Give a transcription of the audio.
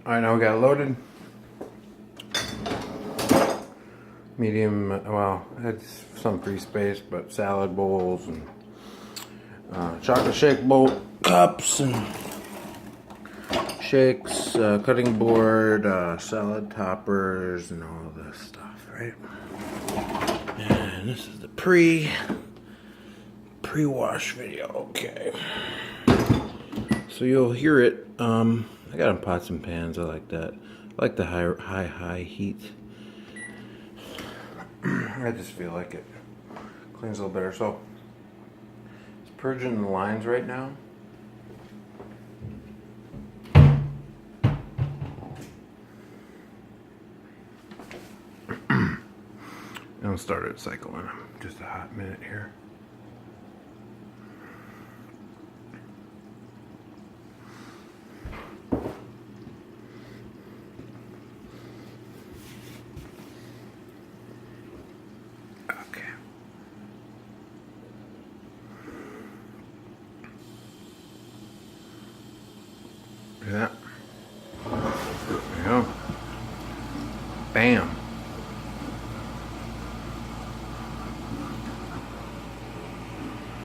Alright, now we got loaded. Medium, well, it's some free space, but salad bowls and chocolate shake bowl cups and shakes, cutting board, salad toppers, and all this stuff, right? And this is the pre-wash video. Okay. So you'll hear it. I got them pots and pans. I like that. I like the high heat. I just feel like it cleans a little better. So it's purging the lines right now. And I'll start it cycling. Just a hot minute here. Yeah. There you go. Bam.